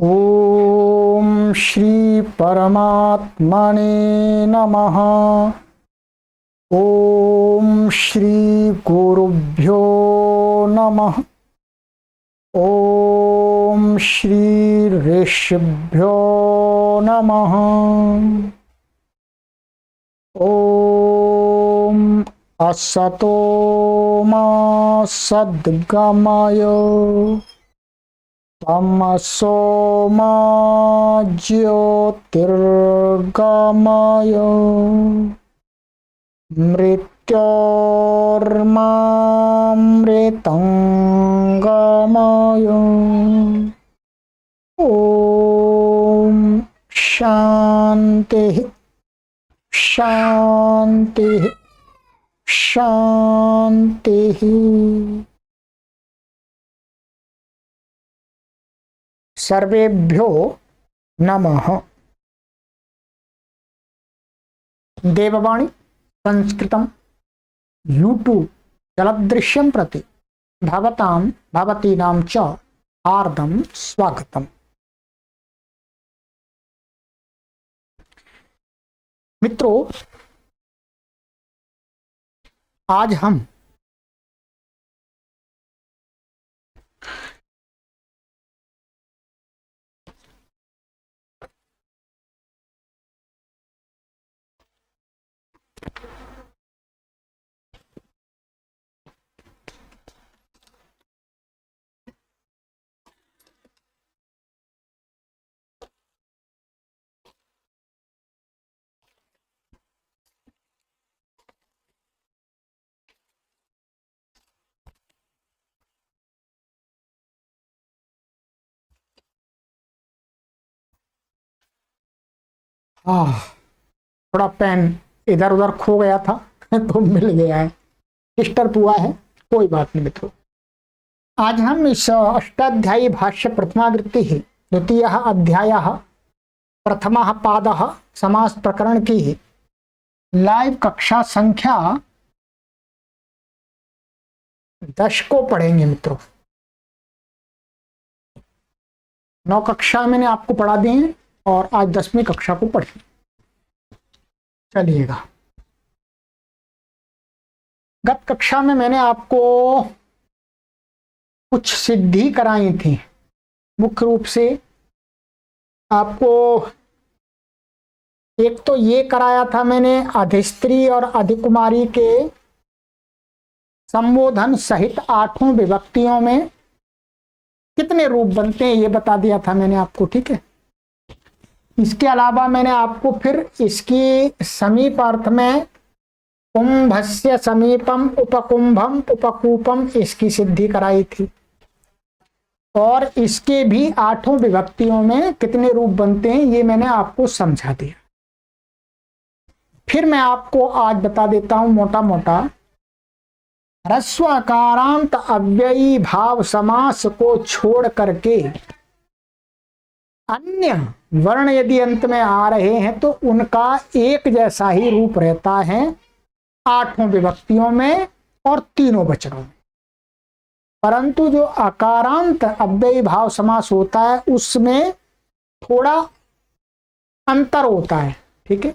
ओम श्री परमात्मने नमः। ओम श्री गुरुभ्यो नमः। ओम श्री ऋषिभ्यो नमः। ओम असतो मा सद्गमय तमसो मा ज्योतिर्गमय मृत्योर्मामृतंगमय। ओम शांति शांति शांति। सर्वेभ्यो नमः। देववाणी संस्कृतं यूट्यूब चलदृश्यं प्रति भवतां भवतीनां च हार्दं स्वागतम्। मित्रों, आज हम थोड़ा पेन इधर उधर खो गया था तो मिल गया है, डिस्टर्ब हुआ है, कोई बात नहीं मित्रों। आज हम इस अष्टाध्यायी भाष्य प्रथमावृत्ति ही द्वितीय अध्याय प्रथम पाद समास प्रकरण की लाइव कक्षा संख्या 10 को पढ़ेंगे मित्रों। 9 कक्षा मैंने आपको पढ़ा दी है और आज 10वीं कक्षा को पढ़ेंगे। चलिएगा, गत कक्षा में मैंने आपको कुछ सिद्धि कराई थी। मुख्य रूप से आपको एक तो ये कराया था मैंने, अधिस्त्री और अधिकुमारी के संबोधन सहित 8 विभक्तियों में कितने रूप बनते हैं ये बता दिया था मैंने आपको, ठीक है। इसके अलावा मैंने आपको फिर इसकी समीप अर्थ में कुंभस्य समीपम उपकुंभम उपकूपम इसकी सिद्धि कराई थी, और इसके भी 8 विभक्तियों में कितने रूप बनते हैं ये मैंने आपको समझा दिया। फिर मैं आपको आज बता देता हूं मोटा मोटा ह्रस्वकारांत अव्ययी भाव समास को छोड़ करके अन्य वर्ण यदि अंत में आ रहे हैं तो उनका एक जैसा ही रूप रहता है 8 विभक्तियों में और 3 वचनों में। परंतु जो अकारांत अव्ययी भाव समास होता है उसमें थोड़ा अंतर होता है, ठीक है।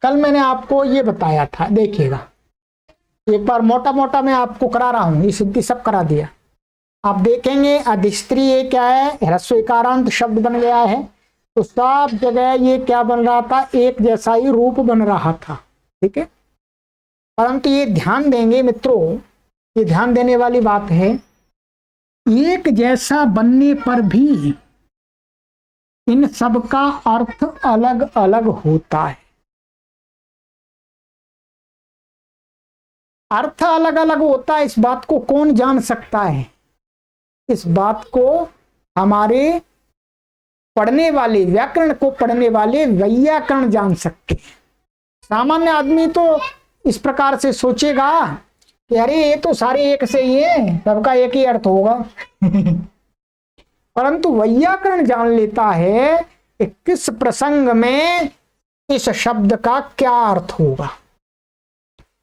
कल मैंने आपको ये बताया था, देखिएगा एक बार मोटा मोटा मैं आपको करा रहा हूं, ये सिद्धि सब करा दिया। आप देखेंगे अधिस्त्री ये क्या है, ह्रस्वकारांत शब्द बन गया है, तो सब जगह ये क्या बन रहा था, एक जैसा ही रूप बन रहा था, ठीक है। परंतु ये ध्यान देंगे मित्रों, ये ध्यान देने वाली बात है, एक जैसा बनने पर भी इन सब का अर्थ अलग अलग होता है। अर्थ अलग अलग होता है, इस बात को कौन जान सकता है? इस बात को हमारे पढ़ने वाले, व्याकरण को पढ़ने वाले वैयाकरण जान सकते हैं। सामान्य आदमी तो इस प्रकार से सोचेगा कि अरे ये तो सारे एक से ही है, सबका एक ही अर्थ होगा परंतु वैयाकरण जान लेता है कि किस प्रसंग में इस शब्द का क्या अर्थ होगा।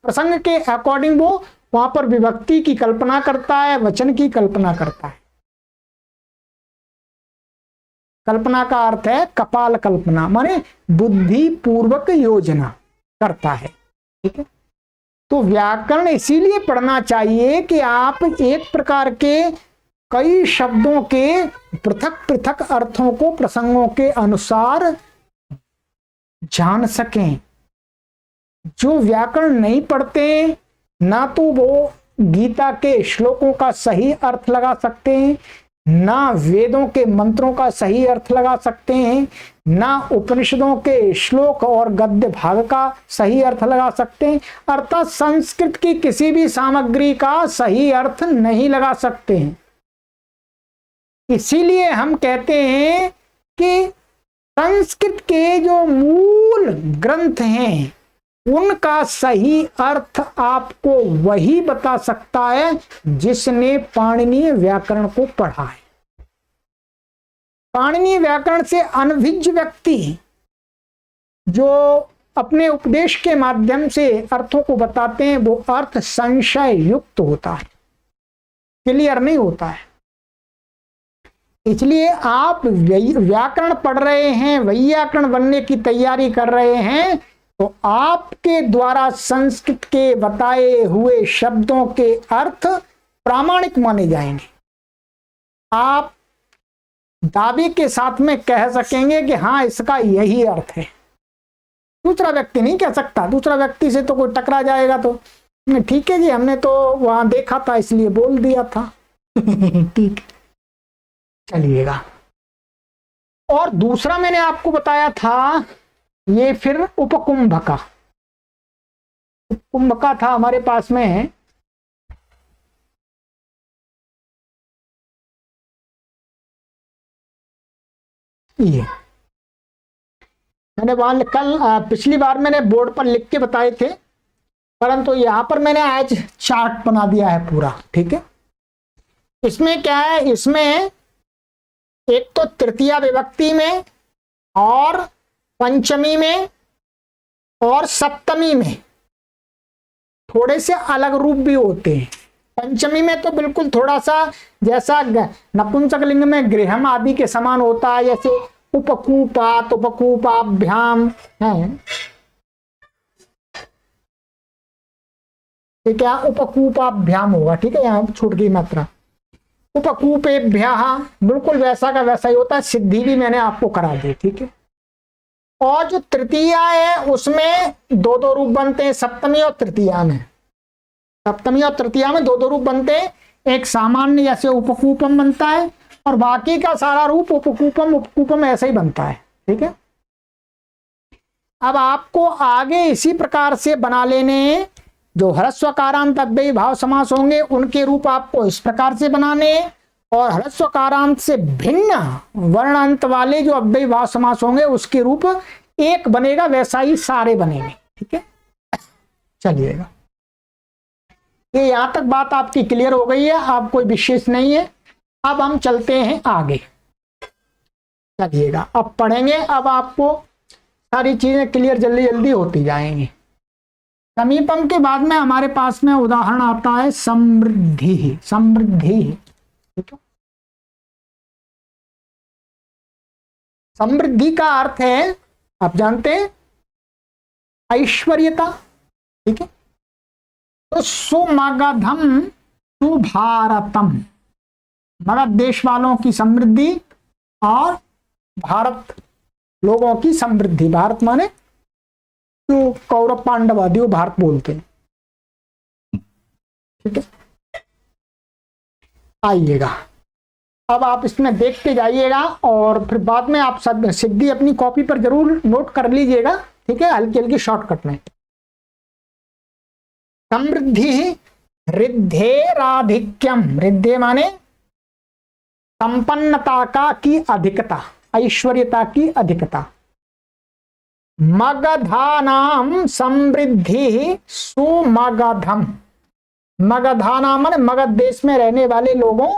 प्रसंग के अकॉर्डिंग वो वहां पर विभक्ति की कल्पना करता है, वचन की कल्पना करता है। कल्पना का अर्थ है कपाल कल्पना, माने बुद्धि पूर्वक योजना करता है। ठीक है, तो व्याकरण इसीलिए पढ़ना चाहिए कि आप एक प्रकार के कई शब्दों के पृथक पृथक अर्थों को प्रसंगों के अनुसार जान सकें। जो व्याकरण नहीं पढ़ते ना तो वो गीता के श्लोकों का सही अर्थ लगा सकते हैं, ना वेदों के मंत्रों का सही अर्थ लगा सकते हैं, ना उपनिषदों के श्लोक और गद्य भाग का सही अर्थ लगा सकते हैं, अर्थात संस्कृत की किसी भी सामग्री का सही अर्थ नहीं लगा सकते हैं। इसीलिए हम कहते हैं कि संस्कृत के जो मूल ग्रंथ हैं उनका सही अर्थ आपको वही बता सकता है जिसने पाणिनीय व्याकरण को पढ़ा है। पाणिनीय व्याकरण से अनभिज्ञ व्यक्ति जो अपने उपदेश के माध्यम से अर्थों को बताते हैं वो अर्थ संशय युक्त होता है, क्लियर नहीं होता है। इसलिए आप व्याकरण पढ़ रहे हैं, वैयाकरण बनने की तैयारी कर रहे हैं, तो आपके द्वारा संस्कृत के बताए हुए शब्दों के अर्थ प्रामाणिक माने जाएंगे। आप दावे के साथ में कह सकेंगे कि हाँ इसका यही अर्थ है। दूसरा व्यक्ति नहीं कह सकता, दूसरा व्यक्ति से तो कोई टकरा जाएगा तो ठीक है जी हमने तो वहां देखा था इसलिए बोल दिया था। ठीक चलिएगा। और दूसरा मैंने आपको बताया था ये फिर उपकुंभका। उपकुंभका था हमारे पास में, ये मैंने वहां कल पिछली बार मैंने बोर्ड पर लिख के बताए थे, परंतु यहां पर मैंने आज चार्ट बना दिया है पूरा। ठीक है, इसमें क्या है, इसमें एक तो तृतीया विभक्ति में और पंचमी में और सप्तमी में थोड़े से अलग रूप भी होते हैं। पंचमी में तो बिल्कुल थोड़ा सा जैसा नपुंसक लिंग में गृहम आदि के समान होता है, जैसे उपकूपात उपकूपाभ्याम है, क्या उपकूपाभ्याम होगा। ठीक है, यहाँ छूट गई मात्रा। उपकूपेभ्यः बिल्कुल वैसा का वैसा ही होता है, सिद्धि भी मैंने आपको करा दी। ठीक है, और जो तृतीया है उसमें दो दो रूप बनते हैं, सप्तमी और तृतीया में। सप्तमी और तृतीया में दो दो रूप बनते हैं, एक सामान्य जैसे उपकूपम बनता है और बाकी का सारा रूप उपकूपम उपकूपम ऐसा ही बनता है। ठीक है, अब आपको आगे इसी प्रकार से बना लेने, जो ह्रस्वकारांत अव्ययी भाव समास होंगे उनके रूप आपको इस प्रकार से बनाने, और ह्रस्वकारांत से भिन्न वर्णांत वाले जो अव्ययी भाव समास होंगे उसके रूप एक बनेगा, वैसा ही सारे बनेंगे। ठीक है, चलिएगा। ये यहां तक बात आपकी क्लियर हो गई है, आप कोई विशेष नहीं है। अब हम चलते हैं आगे, चलिएगा। अब पढ़ेंगे, अब आपको सारी चीजें क्लियर जल्दी जल्दी होती जाएंगी। समीपम के बाद में हमारे पास में उदाहरण आता है समृद्धि। समृद्धि, ठीक है, समृद्धि का अर्थ है आप जानते हैं ऐश्वर्यता। ठीक है, तो सुमगधम सुभारतम, मगध देश वालों की समृद्धि और भारत लोगों की समृद्धि। भारत माने जो कौरव पांडव आदि वो भारत बोलते हैं। ठीक है, आइएगा अब आप इसमें देखते जाइएगा और फिर बाद में आप सब सिद्धि अपनी कॉपी पर जरूर नोट कर लीजिएगा। ठीक है, हल्की हल्की शॉर्टकट में। समृद्धि रिद्धेराधिक्यम, रिद्धे माने संपन्नता का की अधिकता, ऐश्वर्यता की अधिकता। मगधानाम समृद्धि सुमगधम, मगधानाम माने मगध देश में रहने वाले लोगों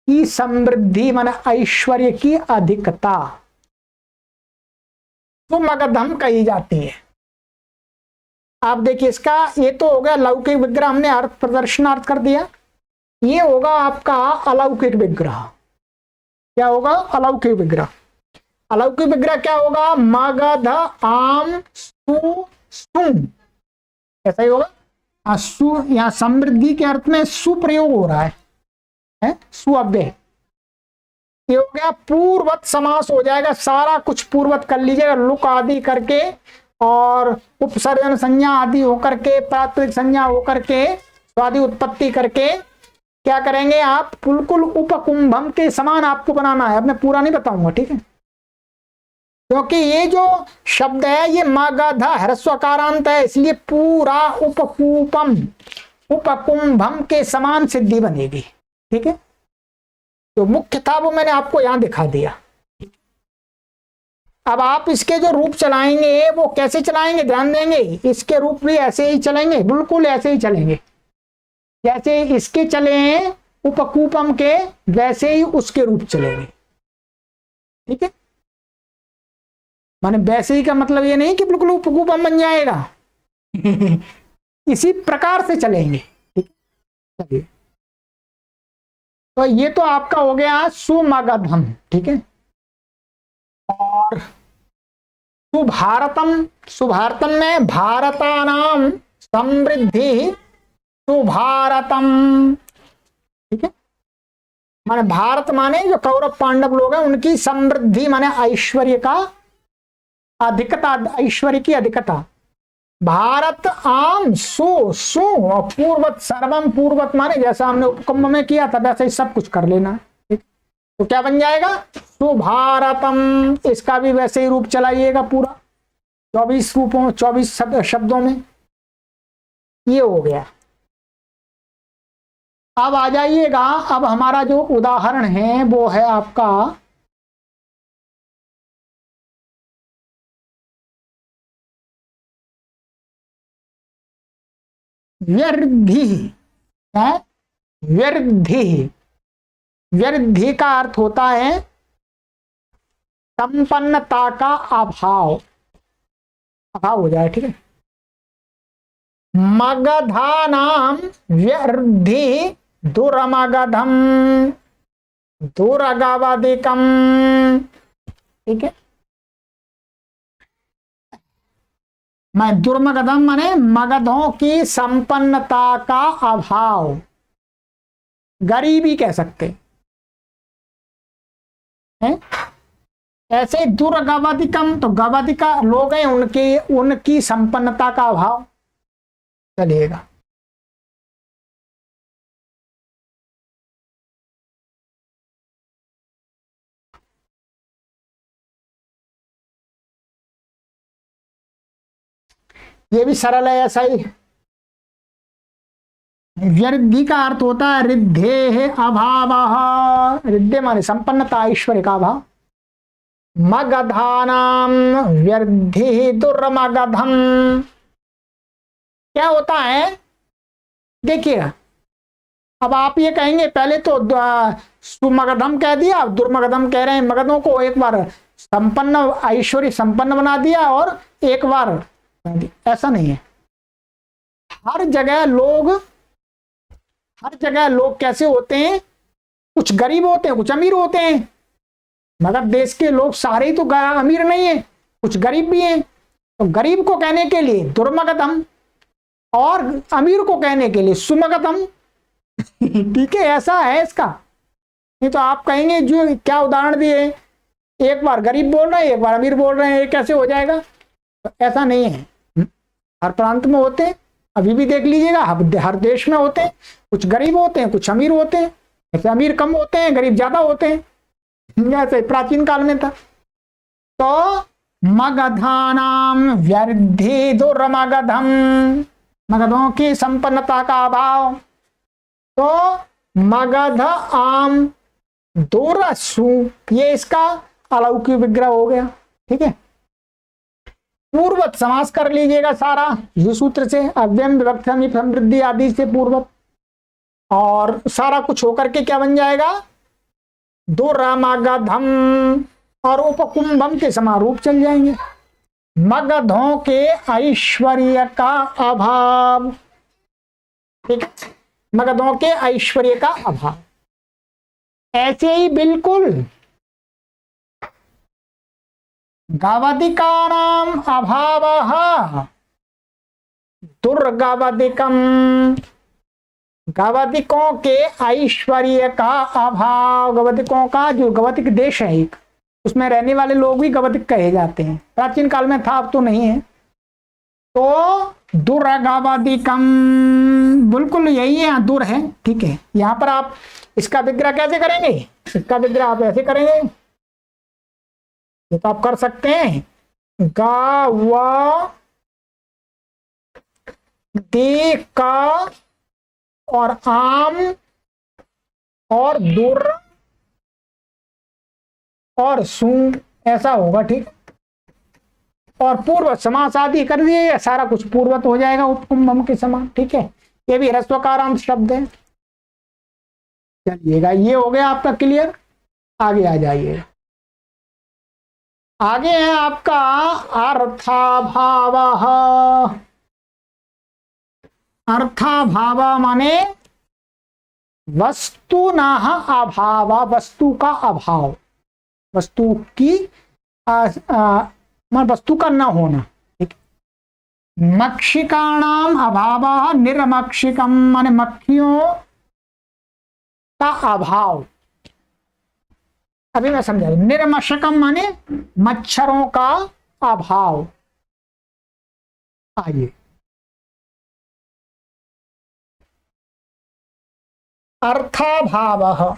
की समृद्धि माने ऐश्वर्य की अधिकता सुमगधम कही जाती है। आप देखिए इसका ये तो हो गया लौकिक विग्रह, हमने अर्थ प्रदर्शनार्थ कर दिया। ये होगा आपका अलौकिक विग्रह। क्या होगा? अलौकिक विग्रह। अलौकिक विग्रह क्या होगा? मगध आम सु सुम, ऐसा ही होगा। सु यहाँ समृद्धि के अर्थ में सुप्रयोग हो रहा है सु अव्यय, ये हो गया पूर्वत समास हो जाएगा। सारा कुछ पूर्वत कर लीजिएगा, लुक आदि करके और उपसर्जन संज्ञा आदि होकर के, प्राकृतिक संज्ञा होकर के, स्वादि उत्पत्ति करके क्या करेंगे आप? बिल्कुल उपकुंभम के समान आपको बनाना है। अब मैं पूरा नहीं बताऊंगा, ठीक है, क्योंकि ये जो शब्द है ये मगध ह्रस्वकारांत है, इसलिए पूरा उपकूपम उपकुंभम के समान सिद्धि बनेगी, ठीक है। तो मुख्य था वो मैंने आपको यहां दिखा दिया। अब आप इसके जो रूप चलाएंगे वो कैसे चलाएंगे, ध्यान देंगे। इसके रूप भी ऐसे ही चलेंगे, बिल्कुल ऐसे ही चलेंगे, जैसे इसके चले हैं उपकूपम के, वैसे ही उसके रूप चलेंगे, ठीक है। माने वैसे ही का मतलब ये नहीं कि बिल्कुल उपकूपम बन जाएगा इसी प्रकार से चलेंगे, ठीक है। चलिए, तो ये तो आपका हो गया सुमगधम, ठीक है। और सुभारतम, सुभारतम में भारतानाम समृद्धि सुभारतम, ठीक है। माने भारत माने जो कौरव पांडव लोग हैं उनकी समृद्धि माने ऐश्वर्य का अधिकता, ऐश्वर्य की अधिकता। भारत आम सु सु और पूर्वत सर्वम, पूर्वत माने जैसा हमने उपकुंभ में किया था वैसे ही सब कुछ कर लेना, ठीक। तो क्या बन जाएगा? सुभारतम, इसका भी वैसे ही रूप चलाइएगा पूरा 24 रूपों 24 शब्दों में, ये हो गया। अब आ जाइएगा, अब हमारा जो उदाहरण है वो है आपका व्यर्धि है। व्यर्धि, व्यर्धि का अर्थ होता है संपन्नता का अभाव, अभाव हो जाए, ठीक है। मगधानाम व्यर्धि दुर्मगधम दुर्गवदिकम, ठीक है। मैं दुर्मगधम माने मगधों की संपन्नता का अभाव, गरीबी कह सकते हैं। ऐसे दुर्गवदिकम, तो गवदिका लोग हैं उनके, उनकी संपन्नता का अभाव चलिएगा। ये भी सरल है, ऐसा ही। व्यर्धि का अर्थ होता है रिद्धे है अभाव, रिद्धे माने संपन्नता ऐश्वर्य का अभाव। मगधानाम व्यर्धि दुर्मगधम, क्या होता है देखिएगा। अब आप ये कहेंगे पहले तो सुमगधम कह दिया, अब दुर्मगधम कह रहे हैं। मगधों को एक बार संपन्न ऐश्वर्य संपन्न बना दिया और एक बार, ऐसा नहीं है। हर जगह लोग कैसे होते हैं? कुछ गरीब होते हैं, कुछ अमीर होते हैं। मगर देश के लोग सारे ही तो अमीर नहीं है, कुछ गरीब भी हैं। तो गरीब को कहने के लिए दुर्मगधम और अमीर को कहने के लिए सुमगधम ठीक है, ऐसा है इसका। नहीं तो आप कहेंगे जो क्या उदाहरण दिए, एक बार गरीब बोल रहे हैं एक बार अमीर बोल रहे हैं, ये कैसे हो जाएगा? तो ऐसा नहीं है, हर प्रांत में होते हैं। अभी भी देख लीजिएगा, हर देश में होते हैं। कुछ गरीब होते हैं, कुछ अमीर होते हैं। ऐसे अमीर कम होते हैं, गरीब ज्यादा होते हैं, ऐसे प्राचीन काल में था। तो मगधानाम व्यर्धि दुर्मगधम, मगधों की संपन्नता का अभाव। तो मगध आम दुरसु, ये इसका अलौकिक विग्रह हो गया, ठीक है। पूर्वत समास कर लीजिएगा सारा ये सूत्र से, अव्ययम विभक्ति समृद्धि आदि से पूर्वत, और सारा कुछ होकर के क्या बन जाएगा? दुर्मगधम और उपकुंभम के समारूप चल जाएंगे। मगधों के ऐश्वर्य का अभाव, ठीक है, मगधों के ऐश्वर्य का अभाव। ऐसे ही बिल्कुल गवदिकानाम अभावः दुर्गवदिकम, गवदिकों के ऐश्वर्य का अभाव। गवदिकों का जो गवदिक देश है एक, उसमें रहने वाले लोग भी गवदिक कहे जाते हैं। प्राचीन काल में था, अब तो नहीं है। तो दुर्गवदिकम बिल्कुल यही है, दूर है। ठीक है, यहां पर आप इसका विग्रह कैसे करेंगे? इसका विग्रह आप ऐसे करेंगे, ये तो आप कर सकते हैं। गावा दे का और आम और दुर और सू, ऐसा होगा। ठीक, और पूर्व समास आदि कर दिए, सारा कुछ पूर्वत हो जाएगा उपकुंभम के समान। ठीक है, ये भी ह्रस्वकारांत शब्द है। चलिएगा, ये हो गया आपका क्लियर। आगे आ जाइए। आगे है आपका अर्थाभाव। अर्थाभाव माने वस्तु ना अभाव, वस्तु का अभाव, वस्तु की वस्तु का न होना। ठीक, मक्षिकाणाम अभाव निर्मक्षिकम माने मक्खियों का अभाव। अभी मैं समझा, निर्मशकम माने मच्छरों का अभाव। आइए, अर्थाभाव।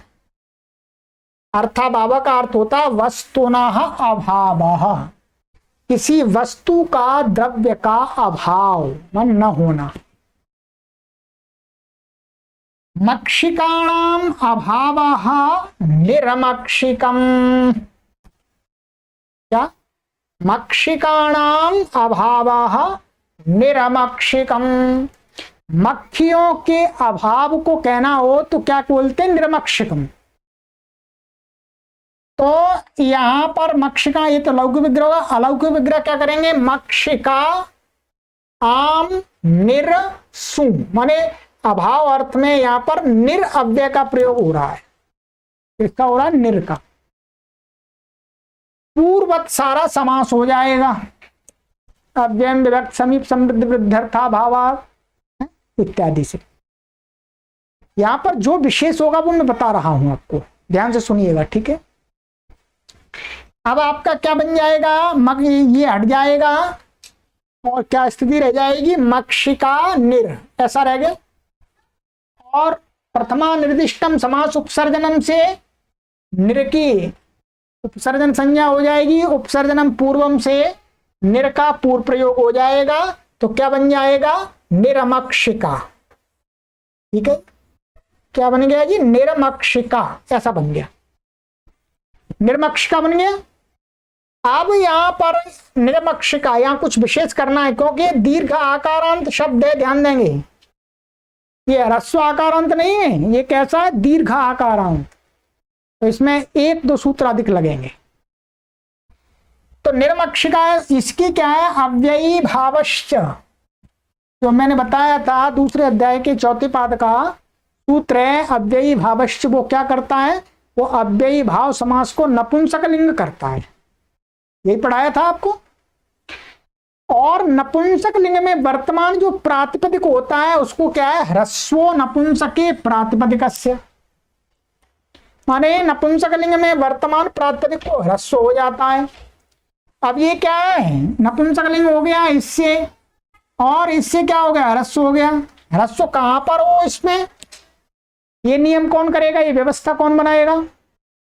अर्थाभाव का अर्थ होता है वस्तुनः अभाव, किसी वस्तु का, द्रव्य का अभाव मन न होना। मक्षिकाणाम अभावः निर्मक्षिकम, क्या? मक्षिकाणाम अभावः निर्मक्षिकम, मक्खियों के अभाव को कहना हो तो क्या बोलते हैं? निर्मक्षिकम। तो यहां पर मक्षिका, ये तो लौकिक विग्रह होगा। अलौकिक विग्रह क्या करेंगे? मक्षिका आम निर सु, माने अभाव अर्थ में यहां पर निर अव्यय का प्रयोग हो रहा है। इसका हो रहा है निर का। पूर्वत सारा समास हो जाएगा। अव्यय विभक्त समीप समृद्ध वृद्ध्यर्था भावा इत्यादि से। यहां पर जो विशेष होगा वो मैं बता रहा हूं आपको, ध्यान से सुनिएगा। ठीक है, अब आपका क्या बन जाएगा? ये हट जाएगा और क्या स्थिति रह जाएगी? मक्षिका निर, ऐसा रह गया। और प्रथमा निर्दिष्टम समास उपसर्जनम से निर की उपसर्जन संज्ञा हो जाएगी। उपसर्जनम पूर्वम से निर का पूर्व प्रयोग हो जाएगा। तो क्या बन जाएगा? निरमक्षिका। ठीक है, क्या बन गया जी? निरमक्षिका, ऐसा बन गया, निर्मक्षिका बन गया। अब यहां पर निर्मक्षिका, यहां कुछ विशेष करना है क्योंकि दीर्घ आकारांत शब्द है, ध्यान देंगे। ये ह्रस्व आकारांत नहीं है, ये कैसा है? दीर्घ आकारांत। तो इसमें एक दो सूत्र अधिक लगेंगे। तो निर्मक्षिका इसकी क्या है? अव्ययी भावश्च, जो मैंने बताया था दूसरे अध्याय के चौथे पाद का सूत्र है अव्ययी भावश्च। वो क्या करता है? वो अव्ययी भाव समास को नपुंसक लिंग करता है। यही पढ़ाया था आपको। और नपुंसक लिंग में वर्तमान जो प्रातिपदिक होता है उसको क्या है? ह्रस्वो नपुंसके प्रातिपदिकस्य, माने नपुंसक लिंग में वर्तमान प्रातिपदिक को ह्रस्व हो जाता है। अब ये क्या है? नपुंसक लिंग हो गया इससे, और इससे क्या हो गया? ह्रस्व हो गया। ह्रस्व कहां पर हो इसमें? ये नियम कौन करेगा? ये व्यवस्था कौन बनाएगा?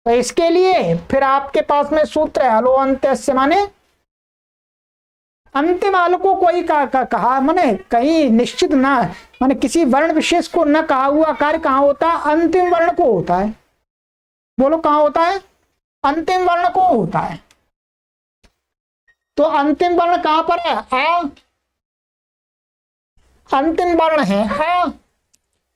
तो इसके लिए फिर आपके पास में सूत्र है हलो अंत्यस्य, माने अंतिम हल को कोई कहा माने कहीं निश्चित ना, माने किसी वर्ण विशेष को न कहा हुआ कार्य कहाँ होता है? अंतिम वर्ण को होता है। बोलो कहाँ होता है? अंतिम वर्ण को होता है। तो अंतिम वर्ण कहां पर है? आ, अंतिम वर्ण है आ,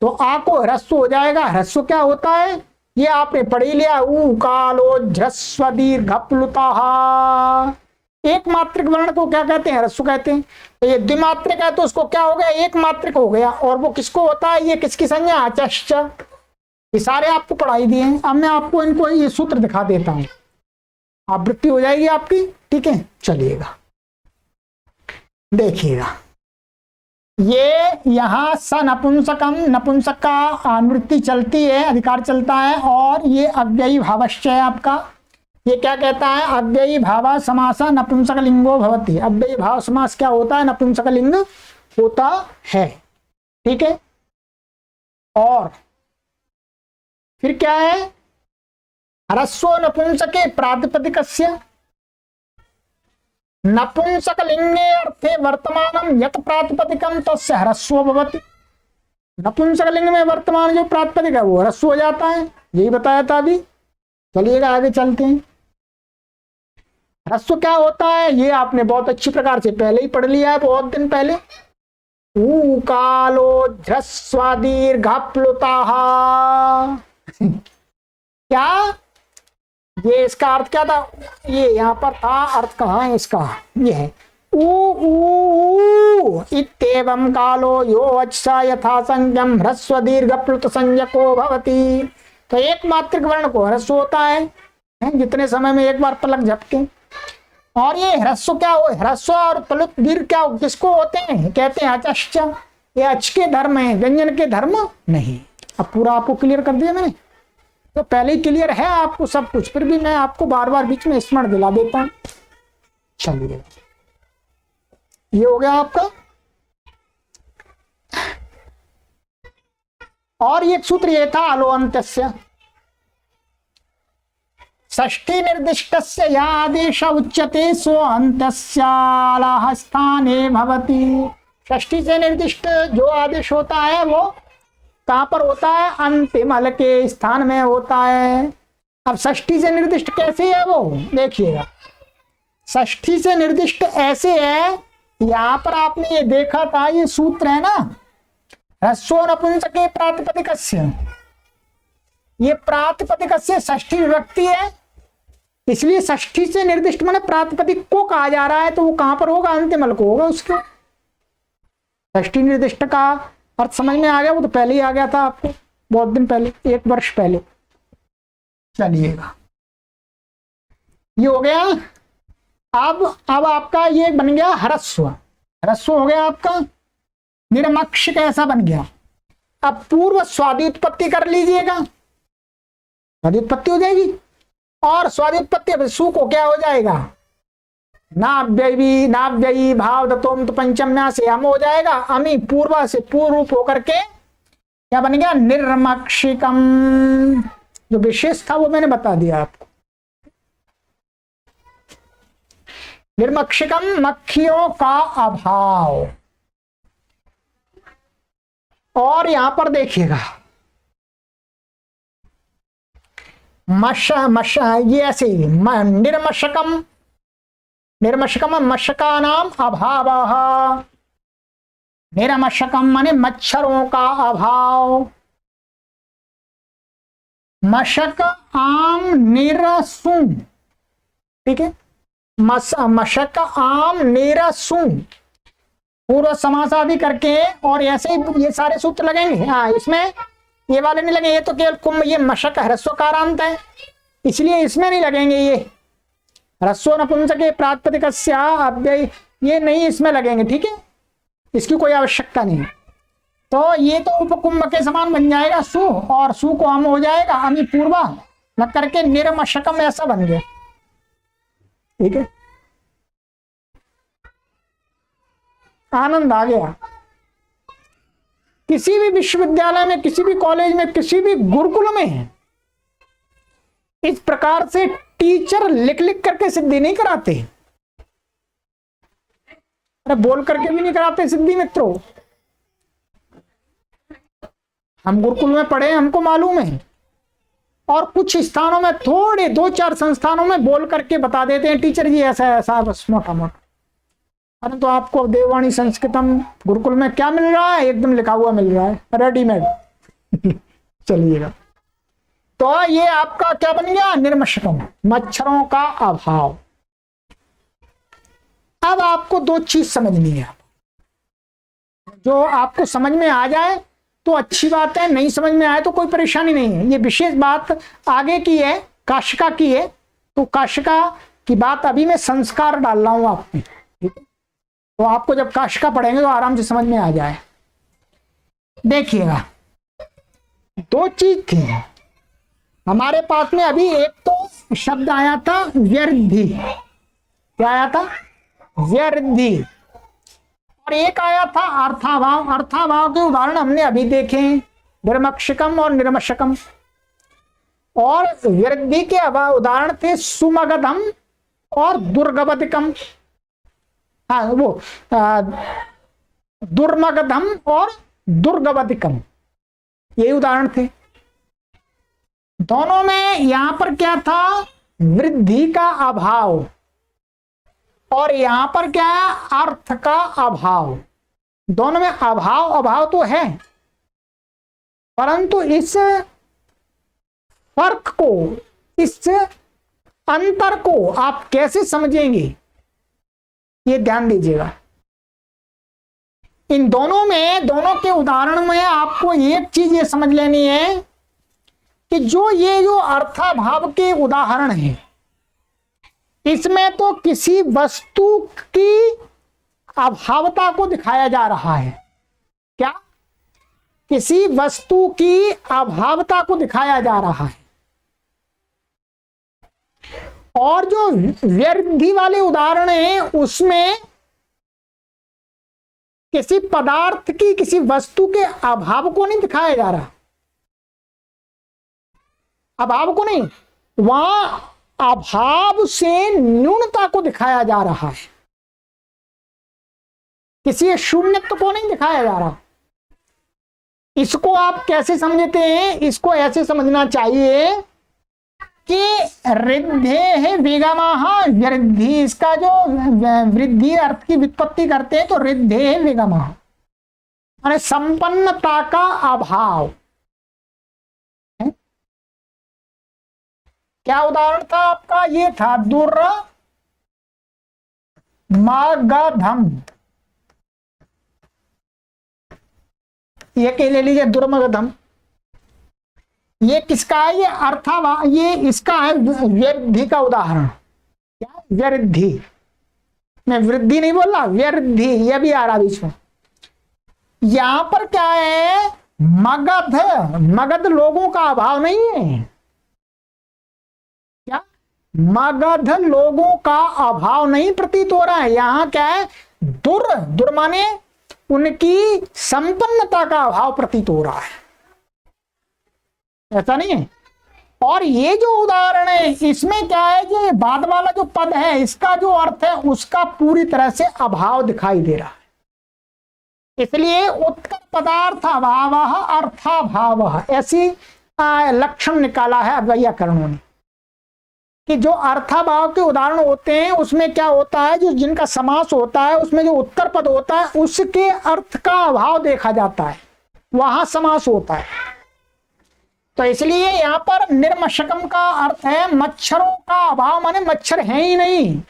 तो आ को ह्रस्व हो जाएगा। ह्रस्व क्या होता है? ये आपने पढ़ ही लिया, ऊ कालो ह्रस्व दीर्घ प्लुता। एक मात्रिक वर्ण को क्या कहते हैं? ह्रस्व कहते हैं। तो ये द्विमात्रिक है तो उसको क्या हो गया? एक मात्रिक हो गया। और वो किसको होता है? ये किसकी संज्ञा? अचश्च। ये सारे आपको पढ़ाई दिए हैं। अब मैं आपको इनको ये सूत्र दिखा देता हूं। आवृत्ति हो जाएगी आपकी। ठीक है, चलिएगा देखिएगा, ये यहां स नपुंसकम, नपुंसक का अनुवृत्ति चलती है, अधिकार चलता है, और ये अव्ययी भावश्च है आपका। ये क्या कहता है, अव्ययी भाव समास नपुंसक लिंगो भवति। अव्ययी भाव समास क्या होता है, नपुंसक लिंग होता है। ठीक है, और फिर क्या है, ह्रस्वो नपुंसके प्रातिपदिकस्य, नपुंसक लिंगे अर्थे वर्तमानम यत प्रातिपदिकम तस्य ह्रस्वो भवति। नपुंसक लिंग में वर्तमान जो प्रातिपदिक है वो ह्रस्व हो जाता है, यही बताया था अभी। चलिएगा आगे चलते हैं। ह्रस्व क्या होता है ये आपने बहुत अच्छी प्रकार से पहले ही पढ़ लिया है, बहुत दिन पहले। ऊ कालो ह्रस्वादीर्घप्लुताः क्या, ये इसका अर्थ क्या था, ये यहाँ पर था, अर्थ कहाँ है इसका, ये है ऊ इत्येवं कालो यो अच्छा यथा संज्ञम ह्रस्व दीर्घ प्लुत संज्ञको भवति। तो एक मात्रिक वर्ण को ह्रस्व होता है, जितने समय में एक बार पलक झपके। और ये ह्रस्व क्या हो, ह्रस्व और प्लुत दीर्घ क्या किसको होते हैं, कहते हैं अचश्च। ये अच के धर्म है, व्यंजन के धर्म नहीं। अब पूरा आपको क्लियर कर दिया मैंने, तो पहले ही क्लियर है आपको सब कुछ, फिर भी मैं आपको बार बार बीच में स्मरण दिला देता हूं। चलिए, ये हो गया आपका। और एक सूत्र ये था अलोअंत्यस्य, षष्ठी निर्दिष्टस्य या आदेश उच्यते सो अंत्यस्यालः स्थाने भवति। षष्ठी से निर्दिष्ट जो आदेश होता है वो कहां पर होता है, अंतिम हल के स्थान में होता है। अब षष्ठी से निर्दिष्ट कैसे है वो देखिएगा, षष्ठी से निर्दिष्ट ऐसे है, यहां पर आपने ये देखा था, ये सूत्र है ना, ह्रस्वो नपुंसके प्रातिपदिकस्य, ये प्रातिपदिकस्य षष्ठी विभक्ति है, इसलिए षष्ठी से निर्दिष्ट माने प्रातिपदिक को कहा जा रहा है, तो वो कहां पर होगा, अंतिम हल को होगा उसको। षष्ठी निर्दिष्ट का अर्थ समझ में आ गया, वो तो पहले ही आ गया था आपको, बहुत दिन पहले, 1 वर्ष पहले। चलिएगा, ये हो गया। अब आपका ये बन गया ह्रस्व, ह्रस्व हो गया आपका। निरमक्ष कैसा बन गया, अब पूर्व स्वादि उत्पत्ति कर लीजिएगा, स्वादि उत्पत्ति हो जाएगी। और स्वादि उत्पत्ति अब सु को क्या हो जाएगा, नाव्ययी, नाव्ययी भाव दतोम तो पंचम्या से हम हो जाएगा, अमी पूर्वा से पूर्व रूप होकर के क्या बन गया, निर्मक्षिकम। जो विशेष था वो मैंने बता दिया आपको। निर्मक्षिकम, मक्खियों का अभाव। और यहां पर देखिएगा ये ऐसे निर्मशकम, निर्मशकम मशका नाम अभावः, निर्मशकम माने मच्छरों का अभाव। मशक आम निरसु, ठीक है, मशक आम निरसु, पूर्व समास आदि करके, और ऐसे ही ये सारे सूत्र लगेंगे। हाँ, इसमें ये वाले नहीं लगेंगे, ये तो केवल कुंभ, ये मशक ह्रस्व कारांत है, इसलिए इसमें नहीं लगेंगे। ये ह्रस्व नपुंसके प्रातिपदिकस्य अव्यय, ये नहीं इसमें लगेंगे, ठीक है, इसकी कोई आवश्यकता नहीं। तो ये तो उपकुंभ के समान बन जाएगा सु, और सु को हम हो जाएगा अमी पूर्वा लग करके निर्मशकम, ऐसा बन गया। ठीक है, आनंद आ गया। किसी भी विश्वविद्यालय में, किसी भी कॉलेज में, किसी भी गुरुकुल में इस प्रकार से टीचर लिख लिख करके सिद्धि नहीं कराते, अरे बोल करके भी नहीं कराते सिद्धि मित्रों। हम गुरुकुल में पढ़े, हमको मालूम है। और कुछ स्थानों में, थोड़े 2-4 संस्थानों में बोल करके बता देते हैं टीचर जी ऐसा ऐसा, बस मोटा मोटा। अरे तो आपको देववाणी संस्कृतम गुरुकुल में क्या मिल रहा है, एकदम लिखा हुआ मिल रहा है, रेडीमेड। चलिएगा, तो ये आपका क्या बन गया, निर्मशकम, मच्छरों का अभाव। अब आपको 2 चीज समझनी है, जो आपको समझ में आ जाए तो अच्छी बात है, नहीं समझ में आए तो कोई परेशानी नहीं है। ये विशेष बात आगे की है, काशिका की है, तो काशिका की बात अभी मैं संस्कार डाल रहा हूं आप में, ठीक है। तो आपको जब काशिका पढ़ेंगे तो आराम से समझ में आ जाए। देखिएगा, दो चीज थी हमारे पास में अभी। एक तो शब्द आया था व्यर्धी, क्या आया था? व्यर्धी। और एक आया था अर्थाभाव। अर्थाभाव के उदाहरण हमने अभी देखे हैं, निर्मक्षकम और निर्मशकम। और व्यर्धी के उदाहरण थे सुमगधम और दुर्गवधिकम। हाँ, वो दुर्मगधम और दुर्गवधिकम, ये उदाहरण थे। दोनों में यहां पर क्या था? वृद्धि का अभाव, और यहां पर क्या है? अर्थ का अभाव। दोनों में अभाव अभाव तो है, परंतु इस फर्क को, इस अंतर को आप कैसे समझेंगे, ये ध्यान दीजिएगा। इन दोनों में, दोनों के उदाहरण में आपको एक चीज ये समझ लेनी है कि जो अर्थाभाव के उदाहरण हैं, इसमें तो किसी वस्तु की अभावता को दिखाया जा रहा है। क्या? किसी वस्तु की अभावता को दिखाया जा रहा है। और जो व्यर्धी वाले उदाहरण हैं, उसमें किसी पदार्थ की, किसी वस्तु के अभाव को नहीं दिखाया जा रहा, अभाव को नहीं, वहां अभाव से न्यूनता को दिखाया जा रहा है, किसी शून्यत्व को नहीं दिखाया जा रहा। इसको आप कैसे समझते हैं? इसको ऐसे समझना चाहिए कि रिद्धे है विगमः वृद्धि। इसका जो वृद्धि अर्थ की व्युत्पत्ति करते हैं तो रिद्धे है विगमः, माने संपन्नता का अभाव। क्या उदाहरण था आपका? ये था दुर्मगधम। ये के ले लीजिए, दुर्मगधम। ये किसका है? ये अर्थाभाव, ये इसका है व्यर्धी का उदाहरण। क्या? व्यर्धी। मैं वृद्धि नहीं बोल रहा, व्यर्धी, ये भी आ रहा बीच में। यहां पर क्या है? मगध। मगध लोगों का अभाव नहीं है। क्या? मगध लोगों का अभाव नहीं प्रतीत हो रहा है। यहां क्या है? दुर माने उनकी संपन्नता का अभाव प्रतीत हो रहा है, ऐसा नहीं है। और ये जो उदाहरण है, इसमें क्या है? ये बाद वाला जो पद है, इसका जो अर्थ है उसका पूरी तरह से अभाव दिखाई दे रहा है। इसलिए उत्तर पदार्थ अभाव अर्थाभाव, ऐसी लक्षण निकाला है व्याकरणों ने कि जो अर्थाभाव के उदाहरण होते हैं उसमें क्या होता है? जो जिनका समास होता है उसमें जो उत्तर पद होता है उसके अर्थ का अभाव देखा जाता है, वहां समास होता है। तो इसलिए यहां पर निर्मशकम का अर्थ है मच्छरों का अभाव, माने मच्छर है ही नहीं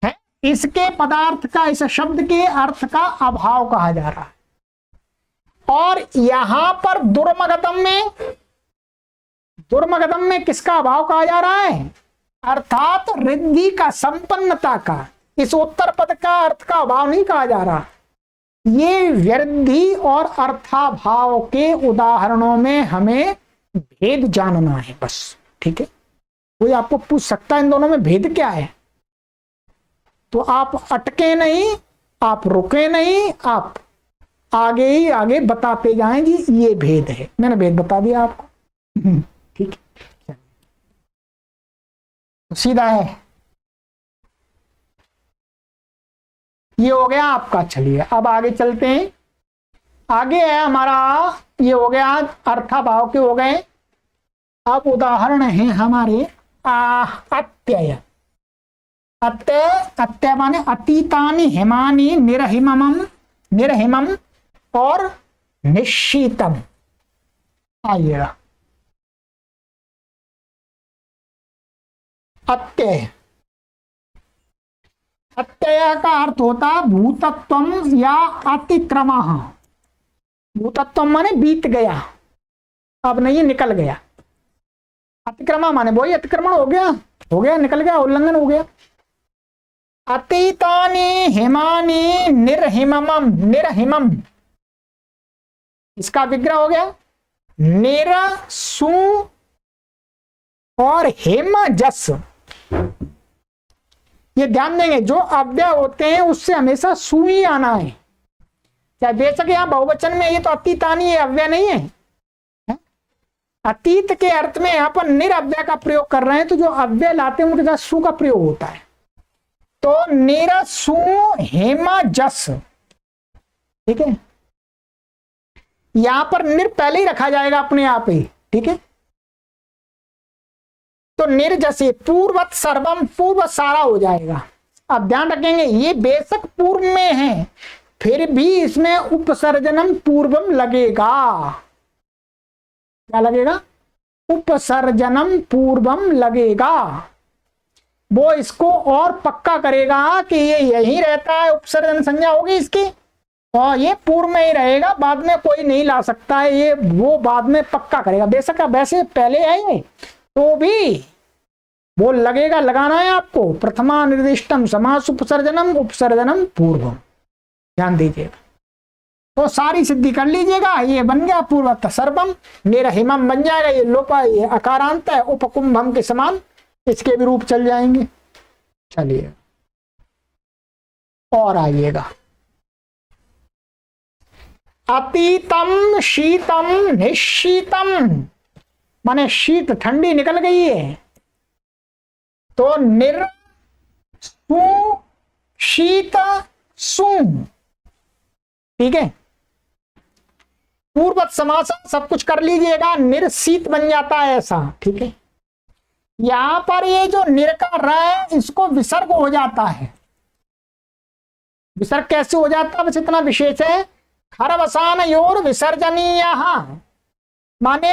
है, इसके पदार्थ का, इस शब्द के अर्थ का अभाव कहा जा रहा है। और यहां पर दुर्मगधम में किसका अभाव कहा जा रहा है? अर्थात रिद्धि का, संपन्नता का। इस उत्तर पद का अर्थ का अभाव नहीं कहा जा रहा। ये व्यर्धी और अर्थाभाव के उदाहरणों में हमें भेद जानना है बस, ठीक है। कोई आपको पूछ सकता है इन दोनों में भेद क्या है, तो आप अटके नहीं, आप रुके नहीं, आप आगे ही आगे बताते जाएं जी ये भेद है। मैंने भेद बता दिया आपको, ठीक है। तो सीधा है, ये हो गया आपका। चलिए अब आगे चलते हैं। आगे है हमारा, ये हो गया अर्थाभाव के हो गए। अब उदाहरण है हमारे अत्यय। अत्यय माने अतीतानि हिमानि निर्हिमम और निश्चितम। आइएगा, अत्यय, अत्यय का अर्थ होता भूतत्वम या अतिक्रमः। भूतत्वम माने बीत गया, अब नहीं निकल गया। अतिक्रमा माने वही अतिक्रमण हो गया, निकल गया, उल्लंघन हो गया। अतीतानि हिमानि निर्हिमम, निर्हिमम इसका विग्रह हो गया निर सु और हिम जस। ये ध्यान देंगे, जो अव्यय होते हैं उससे हमेशा सु ही आना है, चाहे बेशक यहां बहुवचन में ये तो अतीतानि, ये अव्यय नहीं है। अतीत के अर्थ में यहां पर निरअव्यय का प्रयोग कर रहे हैं, तो जो अव्यय लाते हैं उनके साथ सु का प्रयोग होता है। तो निरसु हेम जस, ठीक है, यहां पर निर पहले ही रखा जाएगा अपने आप ही, ठीक है। तो निर्जसी पूर्वत सर्वम, पूर्व सारा हो जाएगा। अब ध्यान रखेंगे ये बेशक पूर्व में है, फिर भी इसमें उपसर्जनम पूर्वम लगेगा। क्या लगेगा? उपसर्जनम पूर्वम लगेगा। वो इसको और पक्का करेगा कि ये यही रहता है, उपसर्जन संज्ञा होगी इसकी और ये पूर्व में ही रहेगा, बाद में कोई नहीं ला सकता है, ये वो बाद में पक्का करेगा। बेशक वैसे पहले है तो भी वो लगेगा, लगाना है आपको। प्रथमा निर्दिष्टम समास उपसर्जनम, उपसर्जनम पूर्वम, ध्यान दीजिएगा। तो सारी सिद्धि कर लीजिएगा। ये बन गया पूर्वत सर्वम, निरहिमम बन जाएगा, ये लोपा, ये अकारांत है, उपकुंभम के समान इसके भी रूप चल जाएंगे। चलिए और आइएगा, अतीतम शीतम निशीतम माने शीत ठंडी निकल गई है, तो निर सु शीत सु, ठीक है। पूर्वत समास सब कुछ कर लीजिएगा, निर्शीत बन जाता है ऐसा, ठीक है। यहां पर ये जो निर का र है इसको विसर्ग हो जाता है। विसर्ग कैसे हो जाता है बस इतना विशेष है, खरवसान योर विसर्जनीय, माने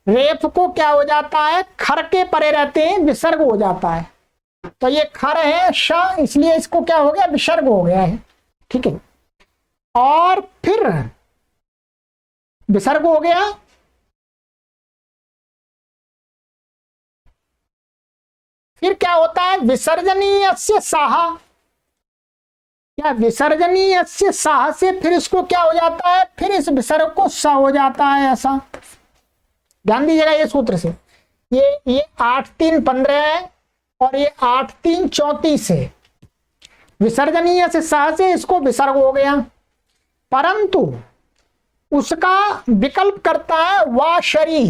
रेफ को क्या हो जाता है, खर के परे रहते हैं, विसर्ग हो जाता है। तो ये खर है श, इसलिए इसको क्या हो गया, विसर्ग हो गया है, ठीक है। और फिर विसर्ग हो गया, फिर क्या होता है, विसर्जनीय से साहा, क्या विसर्जनीय से साह से फिर इसको क्या हो जाता है, फिर इस विसर्ग को सा हो जाता है, ऐसा ध्यान दीजिएगा। ये सूत्र से ये 8-3-15 है और ये 8-3-34 है। विसर्जनीय से साह से इसको विसर्ग हो गया, परंतु उसका विकल्प करता है वाशरी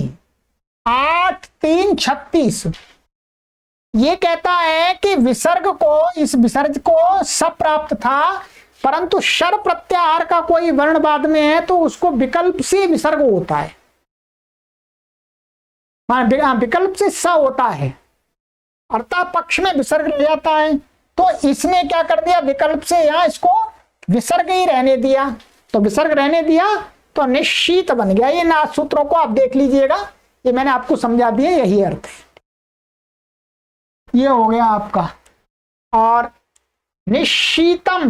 8-3-36। ये कहता है कि विसर्ग को, इस विसर्ग को सब प्राप्त था, परंतु शर प्रत्याहार का कोई वर्ण बाद में है तो उसको विकल्प से विसर्ग होता है, विकल्प से स होता है, अर्थात पक्ष में विसर्ग रह जाता है। तो इसने क्या कर दिया, विकल्प से यहां इसको विसर्ग ही रहने दिया, तो विसर्ग रहने दिया तो निश्चित बन गया। ये ना सूत्रों को आप देख लीजिएगा, ये मैंने आपको समझा दिया, यही अर्थ है। ये हो गया आपका। और निश्चितम,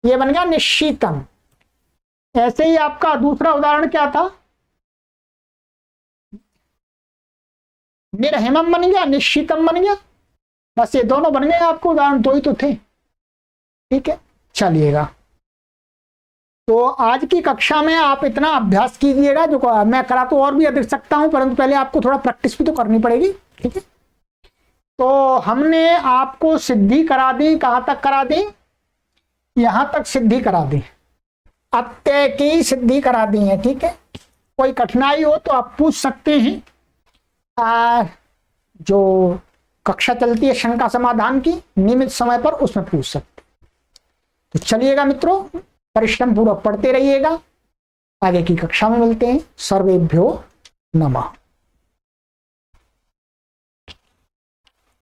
ये बन गया निश्चितम। ऐसे ही आपका दूसरा उदाहरण क्या था, निर्हिमम बन गया, निश्चितम बन गया, बस ये दोनों बन गए आपको उदाहरण, दो ही तो थे, ठीक है। चलिएगा, तो आज की कक्षा में आप इतना अभ्यास कीजिएगा, जो मैं करा तो और भी अधिक सकता हूं, परंतु पहले आपको थोड़ा प्रैक्टिस भी तो करनी पड़ेगी, ठीक है। तो हमने आपको सिद्धि करा दी, कहां तक करा दी, यहां तक सिद्धि करा दी, अत्यय की सिद्धि करा दी है, ठीक है। कोई कठिनाई हो तो आप पूछ सकते हैं, जो कक्षा चलती है शंका समाधान की नियमित समय पर, उसमें पूछ सकते। तो चलिएगा मित्रों, परिश्रम पूर्वक पढ़ते रहिएगा, आगे की कक्षा में मिलते हैं। सर्वेभ्यो नमः।